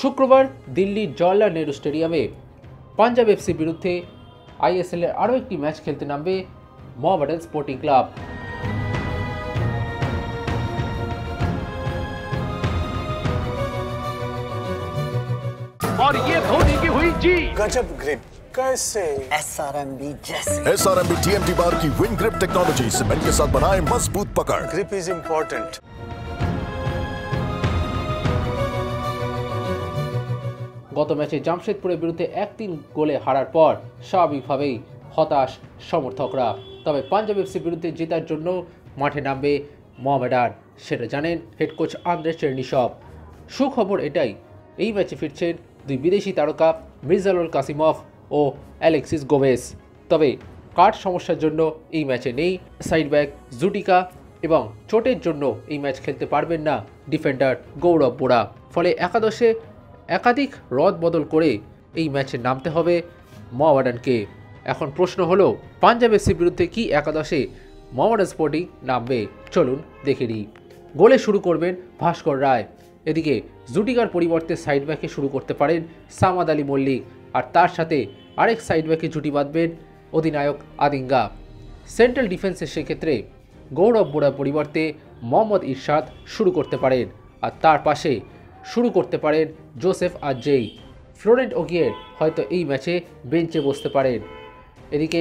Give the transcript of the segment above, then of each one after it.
শুক্রবার দিল্লির জওহরলাল নেহরু স্টেডিয়ামে পাঞ্জাব এফসি বিরুদ্ধে আইএসএলের আরও একটি ম্যাচ খেলতে নামবে মোহামেডান স্পোর্টিং ক্লাব। और ये धोनी की हुई जी गजब ग्रिप कैसे एसआरएमबी जैसे एसआरएमबी टीएमटी बार की विन ग्रिप टेक्नोलॉजी सीमेंट के साथ बनाए मजबूत पकड़। Grip is important. গত ম্যাচে জামশেদপুরের বিরুদ্ধে 1-3 গোলে হারার পর স্বাভাবিকভাবেই হতাশ সমর্থকরা। তবে পাঞ্জাব এফসির বিরুদ্ধে জেতার জন্য মাঠে নামবে মোহামেডান, সেটা জানেন হেড কোচ আন্দ্রে চেরনিসভ। সুখবর এটাই, এই ম্যাচে ফিরছেন দুই বিদেশি তারকা মির্জালুল কাসিমভ ও অ্যালেক্সিস গোমেজ। তবে কার্ড সমস্যার জন্য এই ম্যাচে নেই সাইড ব্যাক জুটিকা এবং চোটের জন্য এই ম্যাচ খেলতে পারবেন না ডিফেন্ডার গৌরব বোরা। ফলে একাদশে একাধিক রদ বদল করে এই ম্যাচে নামতে হবে মোহামেডানকে। এখন প্রশ্ন হলো পাঞ্জাব এফসির বিরুদ্ধে কি একাদশে মোহামেডান স্পোর্টিং নামবে, চলুন দেখে নিই। গোলে শুরু করবেন ভাস্কর রায়, এদিকে জুটিকার পরিবর্তে সাইড ব্যাকে শুরু করতে পারেন সামাদ আলী মল্লিক, আর তার সাথে আরেক সাইড ব্যাকে জুটি বাঁধবেন অধিনায়ক আদিঙ্গা। সেন্ট্রাল ডিফেন্সে সেক্ষেত্রে গৌরব বোরার পরিবর্তে মোহাম্মদ ইরশাদ শুরু করতে পারেন, আর তার পাশে শুরু করতে পারেন জোসেফ আজেই। ফ্লোরেন্ট ওগিয়ের হয়তো এই ম্যাচে বেঞ্চে বসতে পারেন। এদিকে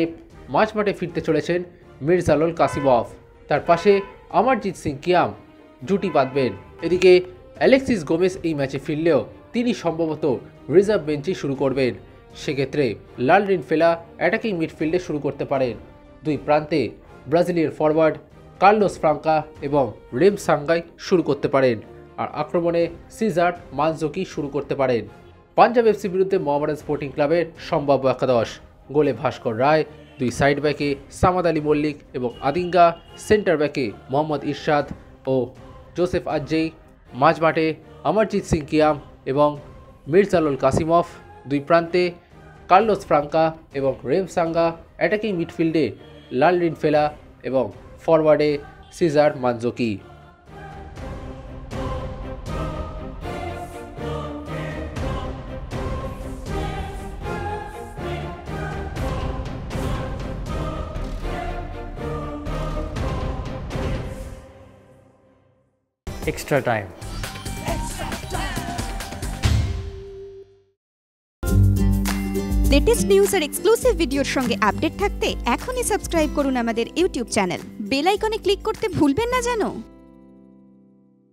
মাঝমাঠে ফিরতে চলেছেন মির্জালুল কাসিমভ, তার পাশে অমরজিৎ সিং কিয়াম জুটি বাঁধবেন। এদিকে অ্যালেক্সিস গোমেজ এই ম্যাচে ফিরলেও তিনি সম্ভবত রিজার্ভ বেঞ্চেই শুরু করবেন। সেক্ষেত্রে লালরিন ফেলা অ্যাটাকিং মিডফিল্ডে শুরু করতে পারেন। দুই প্রান্তে ব্রাজিলিয়ান ফরওয়ার্ড কার্লোস ফ্রাঙ্কা এবং রেম সাঙ্গাই শুরু করতে পারেন, আর আক্রমণে সিজার মানজোকি শুরু করতে পারেন। পাঞ্জাব এফসির বিরুদ্ধে মোহামেডান স্পোর্টিং ক্লাবের সম্ভাব্য একাদশ: গোলে ভাস্কর রায়, দুই সাইড ব্যাকে সামাদ আলী মল্লিক এবং আদিঙ্গা, সেন্টার ব্যাকে মোহাম্মদ ইরশাদ ও জোসেফ আজেই, মাঝমাঠে অমরজিৎ সিং কিয়াম এবং মির্জালুল কাসিমভ, দুই প্রান্তে কার্লোস ফ্রাঙ্কা এবং রেম সাঙ্গা, অ্যাটাকিং মিডফিল্ডে লালরিন ফেলা এবং ফরওয়ার্ডে Cesar Manzoki. Extra time. Latest news আর এক্সক্লুসিভ ভিডিওর সঙ্গে আপডেট থাকতে এখনই সাবস্ক্রাইব করুন আমাদের ইউটিউব চ্যানেল। বেল আইকনে ক্লিক করতে ভুলবেন না যেন।